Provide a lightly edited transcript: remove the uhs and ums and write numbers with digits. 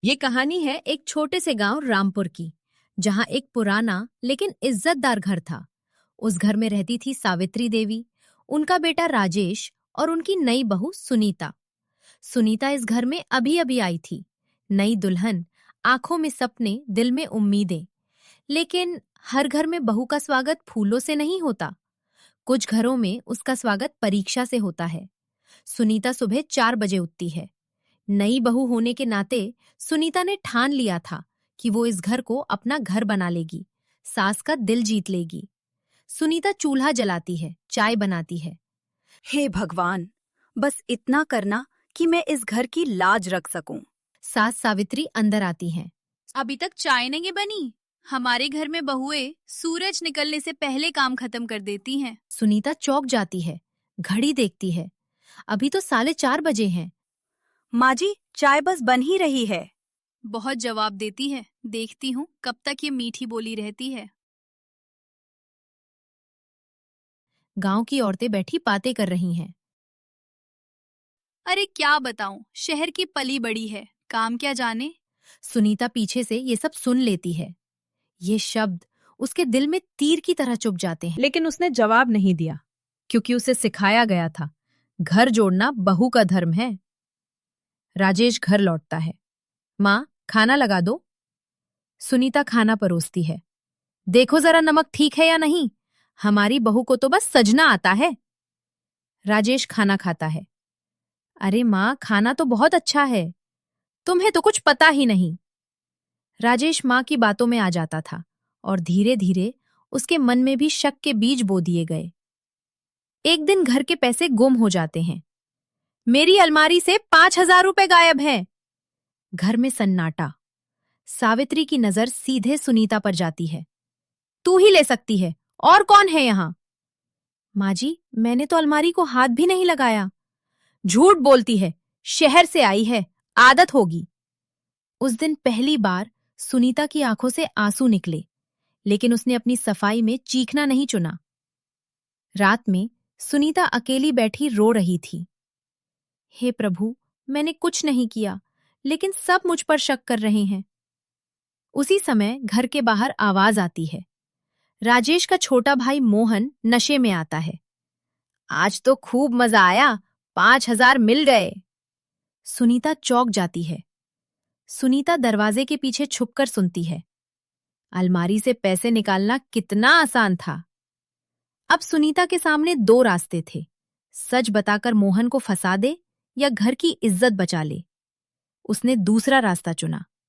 ये कहानी है एक छोटे से गांव रामपुर की, जहां एक पुराना लेकिन इज्जतदार घर था। उस घर में रहती थी सावित्री देवी, उनका बेटा राजेश और उनकी नई बहू सुनीता। सुनीता इस घर में अभी अभी आई थी, नई दुल्हन, आंखों में सपने, दिल में उम्मीदें। लेकिन हर घर में बहू का स्वागत फूलों से नहीं होता। कुछ घरों में उसका स्वागत परीक्षा से होता है। सुनीता सुबह 4 बजे उठती है। नई बहू होने के नाते सुनीता ने ठान लिया था कि वो इस घर को अपना घर बना लेगी, सास का दिल जीत लेगी। सुनीता चूल्हा जलाती है, चाय बनाती है। हे भगवान, बस इतना करना कि मैं इस घर की लाज रख सकूं। सास सावित्री अंदर आती हैं। अभी तक चाय नहीं बनी। हमारे घर में बहुएं सूरज निकलने से पहले काम खत्म कर देती हैं। सुनीता चौंक जाती है, घड़ी देखती है। अभी तो 4:30 बजे हैं। माँ जी, चाय बस बन ही रही है। बहुत जवाब देती है। देखती हूँ कब तक ये मीठी बोली रहती है। गांव की औरतें बैठी बातें कर रही हैं। अरे क्या बताऊं, शहर की पली बड़ी है, काम क्या जाने। सुनीता पीछे से ये सब सुन लेती है। ये शब्द उसके दिल में तीर की तरह चुभ जाते हैं। लेकिन उसने जवाब नहीं दिया, क्योंकि उसे सिखाया गया था, घर जोड़ना बहू का धर्म है। राजेश घर लौटता है। माँ, खाना लगा दो। सुनीता खाना परोसती है। देखो जरा नमक ठीक है या नहीं, हमारी बहू को तो बस सजना आता है। राजेश खाना खाता है। अरे माँ, खाना तो बहुत अच्छा है, तुम्हें तो कुछ पता ही नहीं। राजेश माँ की बातों में आ जाता था और धीरे धीरे उसके मन में भी शक के बीज बो दिए गए। एक दिन घर के पैसे गुम हो जाते हैं। मेरी अलमारी से 5,000 रुपए गायब हैं। घर में सन्नाटा। सावित्री की नजर सीधे सुनीता पर जाती है। तू ही ले सकती है, और कौन है यहाँ? माँ जी, मैंने तो अलमारी को हाथ भी नहीं लगाया। झूठ बोलती है, शहर से आई है, आदत होगी। उस दिन पहली बार सुनीता की आंखों से आंसू निकले, लेकिन उसने अपनी सफाई में चीखना नहीं चुना। रात में सुनीता अकेली बैठी रो रही थी। हे प्रभु, मैंने कुछ नहीं किया, लेकिन सब मुझ पर शक कर रहे हैं। उसी समय घर के बाहर आवाज आती है। राजेश का छोटा भाई मोहन नशे में आता है। आज तो खूब मजा आया, 5,000 मिल गए। सुनीता चौंक जाती है। सुनीता दरवाजे के पीछे छुपकर सुनती है। अलमारी से पैसे निकालना कितना आसान था। अब सुनीता के सामने दो रास्ते थे, सच बताकर मोहन को फंसा दे या घर की इज्जत बचा ले। उसने दूसरा रास्ता चुना।